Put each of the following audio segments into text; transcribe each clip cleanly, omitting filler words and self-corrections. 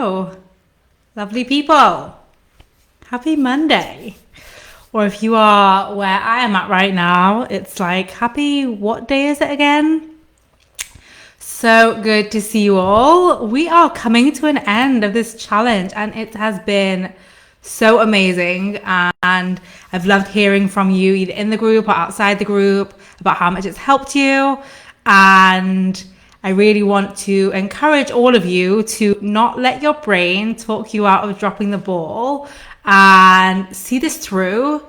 Hello, lovely people. Happy Monday. Or if you are where I am at right now, it's like happy, what day is it again? So good to see you all. We are coming to an end of this challenge and it has been so amazing. And I've loved hearing from you either in the group or outside the group about how much it's helped you. And I really want to encourage all of you to not let your brain talk you out of dropping the ball and see this through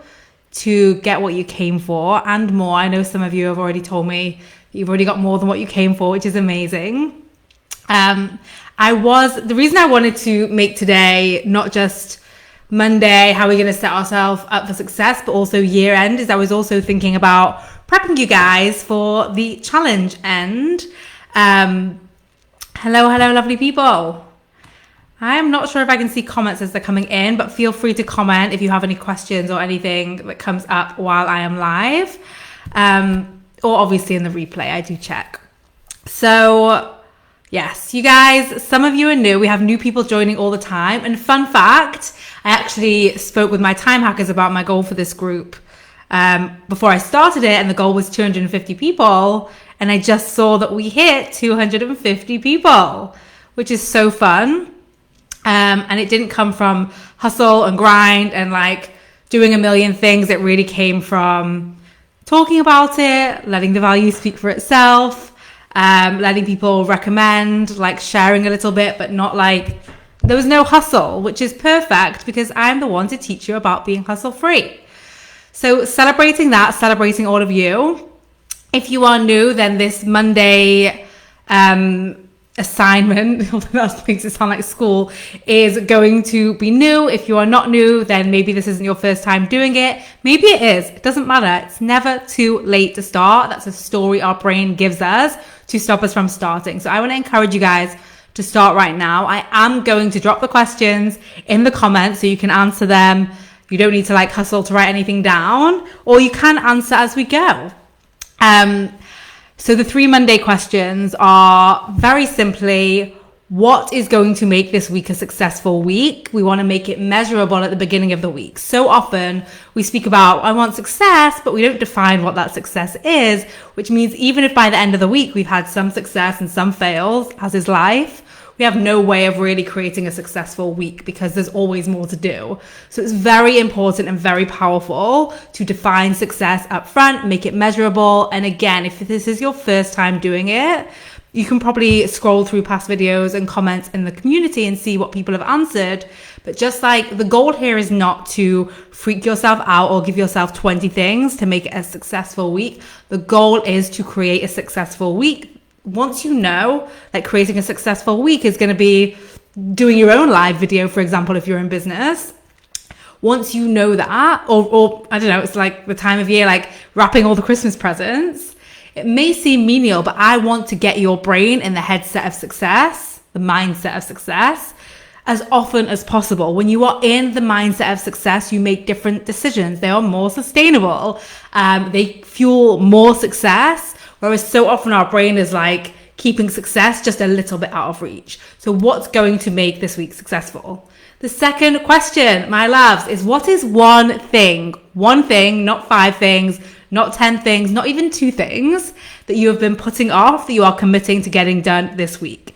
to get what you came for and more. I know some of you have already told me you've already got more than what you came for, which is amazing. The reason I wanted to make today not just Monday, how we're going to set ourselves up for success, but also year end, is I was also thinking about prepping you guys for the challenge end. Hello, lovely people. I'm not sure if I can see comments as they're coming in, but feel free to comment if you have any questions or anything that comes up while I am live. Or obviously in the replay, I do check. So yes, you guys, some of you are new. We have new people joining all the time. And fun fact, I actually spoke with my time hackers about my goal for this group before I started it, and the goal was 250 people. And I just saw that we hit 250 people, which is so fun. And it didn't come from hustle and grind and like doing a million things. It really came from talking about it, letting the value speak for itself, letting people recommend, like sharing a little bit, but not like, there was no hustle, which is perfect because I'm the one to teach you about being hustle free. So celebrating that, celebrating all of you. If you are new, then this Monday assignment, that makes it sound like school, is going to be new. If you are not new, then maybe this isn't your first time doing it. Maybe it is. It doesn't matter. It's never too late to start. That's a story our brain gives us to stop us from starting. So I want to encourage you guys to start right now. I am going to drop the questions in the comments so you can answer them. You don't need to like hustle to write anything down, or you can answer as we go. So the 3 Monday questions are very simply, what is going to make this week a successful week? We want to make it measurable at the beginning of the week. So often we speak about, I want success, but we don't define what that success is, which means even if by the end of the week we've had some success and some fails, as is life, we have no way of really creating a successful week because there's always more to do. So it's very important and very powerful to define success up front, make it measurable. And again, if this is your first time doing it, you can probably scroll through past videos and comments in the community and see what people have answered. But just like the goal here is not to freak yourself out or give yourself 20 things to make it a successful week. The goal is to create a successful week. Once you know that creating a successful week is going to be doing your own live video, for example, if you're in business, once you know that, or I don't know, it's like the time of year, like wrapping all the Christmas presents, it may seem menial, but I want to get your brain in the headset of success, the mindset of success, as often as possible. When you are in the mindset of success, you make different decisions. They are more sustainable. They fuel more success. Whereas so often our brain is like keeping success just a little bit out of reach. So what's going to make this week successful? The second question, my loves, is what is one thing, not 5 things, not 10 things, not even 2 things that you have been putting off that you are committing to getting done this week?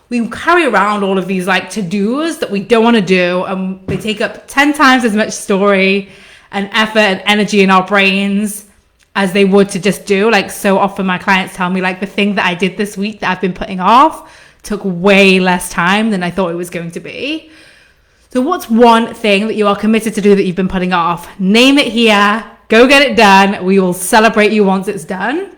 We carry around all of these like to-dos that we don't want to do, and they take up 10 times as much story and effort and energy in our brains as they would to just do. Like so often my clients tell me like the thing that I did this week that I've been putting off took way less time than I thought it was going to be. So what's one thing that you are committed to do that you've been putting off? Name it here, go get it done. We will celebrate you once it's done.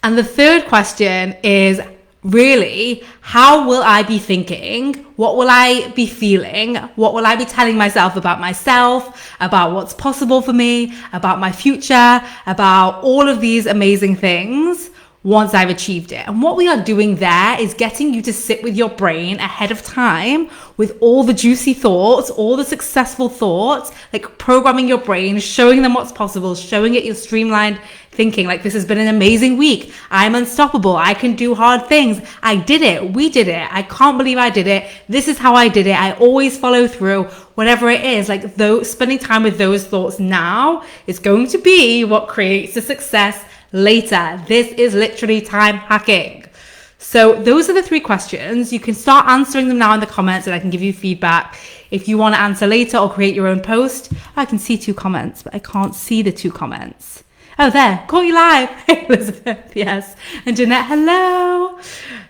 And the third question is really, how will I be thinking? What will I be feeling? What will I be telling myself about myself, about what's possible for me, about my future, about all of these amazing things once I've achieved it. And what we are doing there is getting you to sit with your brain ahead of time with all the juicy thoughts, all the successful thoughts, like programming your brain, showing them what's possible, showing it your streamlined thinking. Like, this has been an amazing week. I'm unstoppable. I can do hard things. I did it. We did it. I can't believe I did it. This is how I did it. I always follow through, whatever it is. Like, though, spending time with those thoughts now is going to be what creates the success later. This is literally time hacking. So those are the 3 questions. You can start answering them now in the comments and I can give you feedback. If you want to answer later or create your own post, I can see 2 comments, but I can't see the 2 comments. Oh, there, caught you live. Hey, Elizabeth, yes. And Jeanette, hello.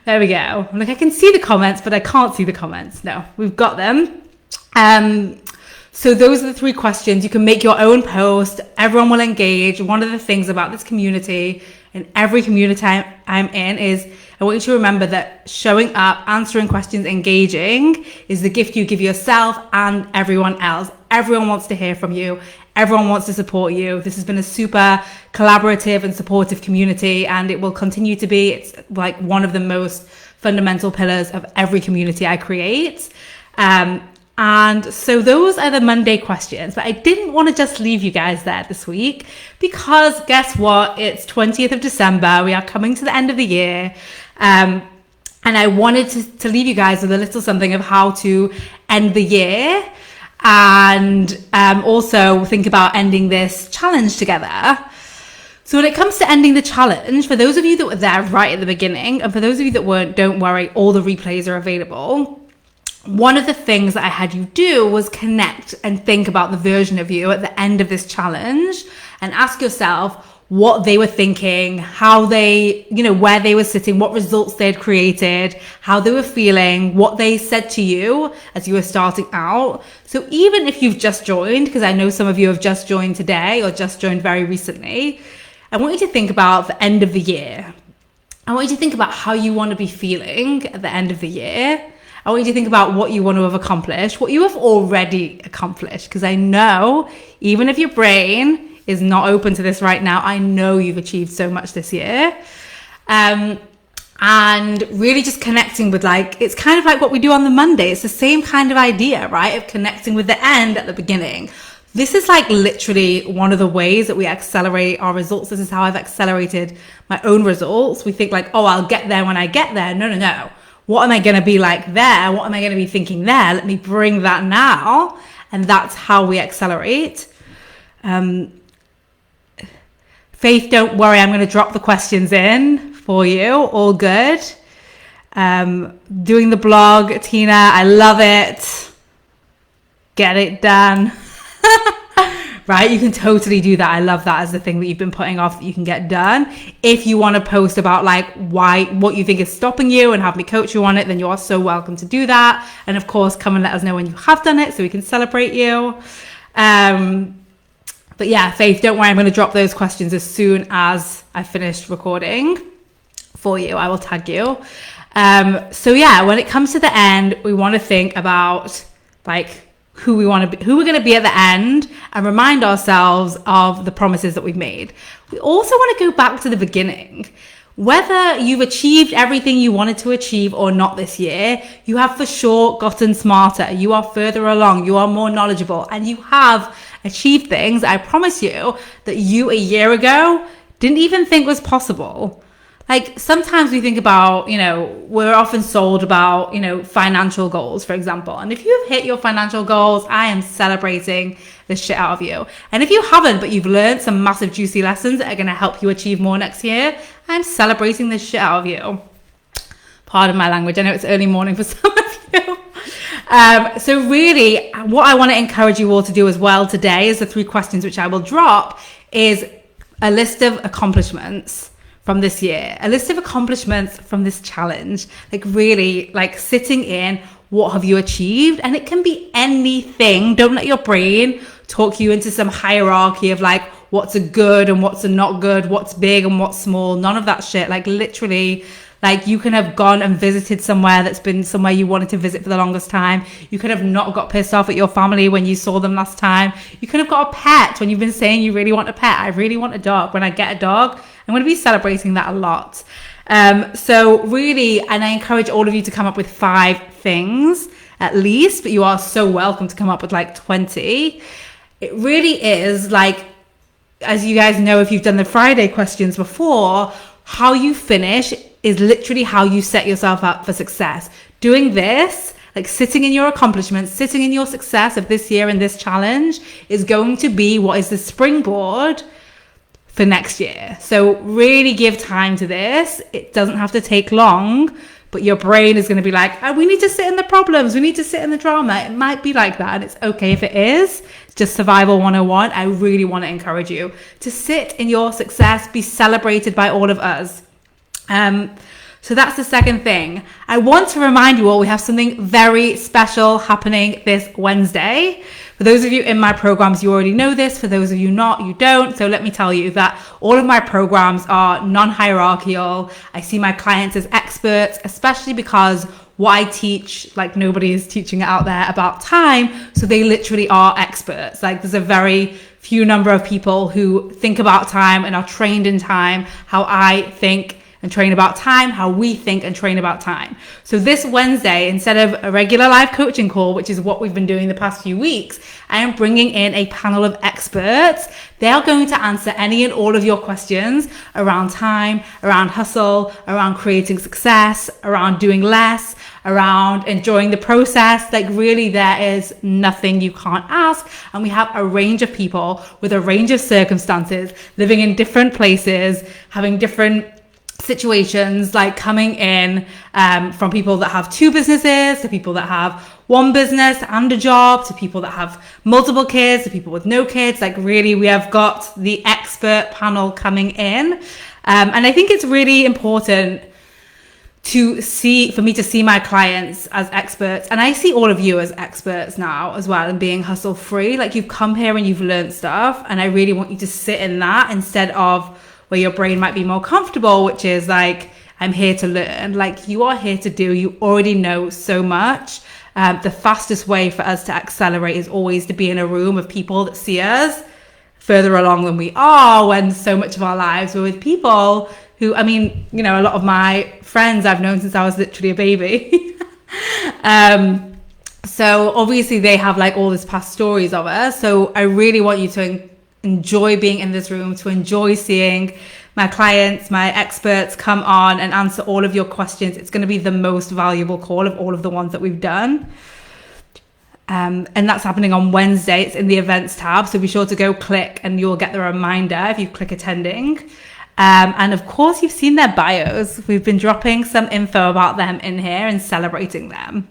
There we go. Like, I can see the comments, but I can't see the comments. No, we've got them. So those are the 3 questions. You can make your own post. Everyone will engage. One of the things about this community and every community I'm in is I want you to remember that showing up, answering questions, engaging is the gift you give yourself and everyone else. Everyone wants to hear from you. Everyone wants to support you. This has been a super collaborative and supportive community, and it will continue to be. It's like one of the most fundamental pillars of every community I create. And so those are the Monday questions, but I didn't want to just leave you guys there this week because guess what? It's 20th of December. We are coming to the end of the year. And I wanted to leave you guys with a little something of how to end the year and also think about ending this challenge together. So when it comes to ending the challenge, for those of you that were there right at the beginning, and for those of you that weren't, don't worry, all the replays are available. One of the things that I had you do was connect and think about the version of you at the end of this challenge and ask yourself what they were thinking, how they, where they were sitting, what results they'd created, how they were feeling, what they said to you as you were starting out. So even if you've just joined, because I know some of you have just joined today or just joined very recently, I want you to think about the end of the year. I want you to think about how you want to be feeling at the end of the year. I want you to think about what you want to have accomplished, what you have already accomplished, because I know even if your brain is not open to this right now, I know you've achieved so much this year. And really just connecting with, like, it's kind of like what we do on the Monday. It's the same kind of idea, right? Of connecting with the end at the beginning. This is like literally one of the ways that we accelerate our results. This is how I've accelerated my own results. We think like, oh, I'll get there when I get there. No. What am I going to be like there? What am I going to be thinking there? Let me bring that now. And that's how we accelerate. Faith, don't worry. I'm going to drop the questions in for you. All good. Doing the blog, Tina, I love it. Get it done. Right? You can totally do that. I love that as the thing that you've been putting off that you can get done. If you want to post about like what you think is stopping you and have me coach you on it, then you are so welcome to do that. And of course, come and let us know when you have done it so we can celebrate you. But yeah, Faith, don't worry. I'm going to drop those questions as soon as I finished recording for you. I will tag you. So yeah, when it comes to the end, we want to think about like who we're going to be at the end and remind ourselves of the promises that we've made. We also want to go back to the beginning. Whether you've achieved everything you wanted to achieve or not this year, you have for sure gotten smarter. You are further along. You are more knowledgeable and you have achieved things, I promise you, that you a year ago didn't even think was possible. Like sometimes we think about, we're often sold about, financial goals, for example. And if you've hit your financial goals, I am celebrating the shit out of you. And if you haven't, but you've learned some massive juicy lessons that are going to help you achieve more next year, I'm celebrating the shit out of you. Pardon my language. I know it's early morning for some of you. So really what I want to encourage you all to do as well today is the 3 questions which I will drop is a list of accomplishments from this year, a list of accomplishments from this challenge, like really like sitting in what have you achieved? And it can be anything. Don't let your brain talk you into some hierarchy of like what's a good and what's a not good, what's big and what's small, none of that shit. Like literally Like, you can have gone and visited somewhere that's been somewhere you wanted to visit for the longest time. You could have not got pissed off at your family when you saw them last time. You could have got a pet when you've been saying you really want a pet. I really want a dog. When I get a dog, I'm going to be celebrating that a lot. So really, and I encourage all of you to come up with 5 things at least, but you are so welcome to come up with like 20. It really is like, as you guys know, if you've done the Friday questions before, how you finish is literally how you set yourself up for success. Doing this, like sitting in your accomplishments, sitting in your success of this year and this challenge, is going to be what is the springboard for next year. So really give time to this. It doesn't have to take long, but your brain is going to be like, oh, we need to sit in the problems. We need to sit in the drama. It might be like that. And it's okay if it is. It's just survival 101. I really want to encourage you to sit in your success, be celebrated by all of us. So that's the second thing. I want to remind you all, we have something very special happening this Wednesday. For those of you in my programs, you already know this. For those of you not, you don't. So let me tell you that all of my programs are non-hierarchical. I see my clients as experts, especially because what I teach, like nobody is teaching it out there about time. So they literally are experts. Like there's a very few number of people who think about time and are trained in time, how I think and train about time, how we think and train about time. So this Wednesday, instead of a regular live coaching call, which is what we've been doing the past few weeks, I am bringing in a panel of experts. They are going to answer any and all of your questions around time, around hustle, around creating success, around doing less, around enjoying the process. Like really, there is nothing you can't ask. And we have a range of people with a range of circumstances, living in different places, having different situations, like coming in from people that have 2 businesses to people that have 1 business and a job to people that have multiple kids to people with no kids. Like really, we have got the expert panel coming in, and I think it's really important for me to see my clients as experts, and I see all of you as experts now as well, and being hustle free. Like you've come here and you've learned stuff, and I really want you to sit in that instead of where your brain might be more comfortable, which is like, I'm here to learn. Like you are here to do, you already know so much. The fastest way for us to accelerate is always to be in a room of people that see us further along than we are, when so much of our lives were with people who, I mean, you know, a lot of my friends I've known since I was literally a baby. So obviously they have like all this past stories of us. So I really want you to enjoy being in this room, to enjoy seeing my clients, my experts come on and answer all of your questions. It's going to be the most valuable call of all of the ones that we've done. And that's happening on Wednesday. It's in the events tab. So be sure to go click and you'll get the reminder if you click attending. And of course, you've seen their bios. We've been dropping some info about them in here and celebrating them.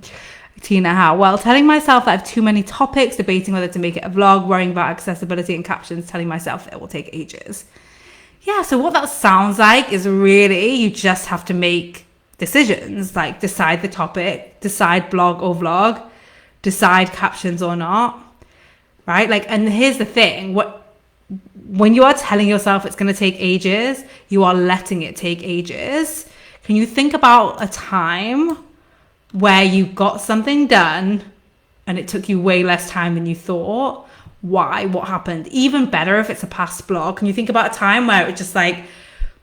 Tina, how? Well, telling myself that I have too many topics, debating whether to make it a vlog, worrying about accessibility and captions, telling myself it will take ages. Yeah, so what that sounds like is really you just have to make decisions, like decide the topic, decide blog or vlog, decide captions or not, right? Like, and here's the thing, when you are telling yourself it's going to take ages, you are letting it take ages. Can you think about a time where you got something done and it took you way less time than you thought? Why? What happened? Even better if it's a past blog. Can you think about a time where it just like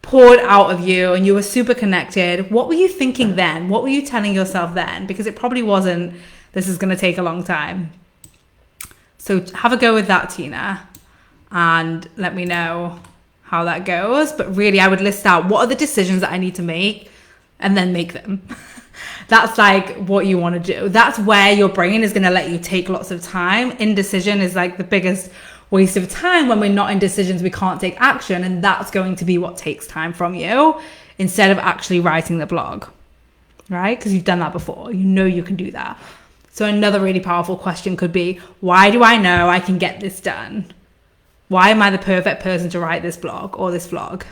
poured out of you and you were super connected? What were you thinking then? What were you telling yourself then? Because it probably wasn't, this is going to take a long time. So have a go with that, Tina, and let me know how that goes. But really, I would list out what are the decisions that I need to make and then make them. That's like what you want to do. That's where your brain is going to let you take lots of time. Indecision is like the biggest waste of time. When we're not in decisions, we can't take action. And that's going to be what takes time from you instead of actually writing the blog, right? Because you've done that before. You know you can do that. So another really powerful question could be, why do I know I can get this done? Why am I the perfect person to write this blog or this vlog?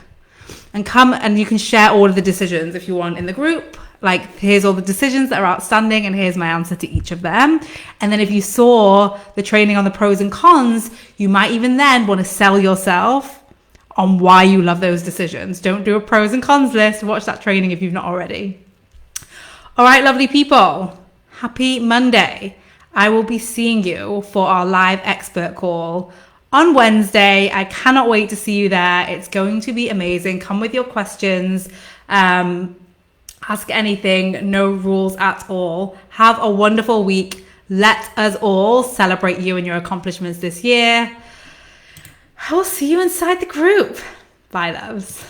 And come and you can share all of the decisions if you want in the group. Like, here's all the decisions that are outstanding and here's my answer to each of them. And then if you saw the training on the pros and cons, you might even then want to sell yourself on why you love those decisions. Don't do a pros and cons list. Watch that training if you've not already. All right, lovely people. Happy Monday. I will be seeing you for our live expert call on Wednesday. I cannot wait to see you there. It's going to be amazing. Come with your questions. Ask anything. No rules at all. Have a wonderful week. Let us all celebrate you and your accomplishments this year. I will see you inside the group. Bye, loves.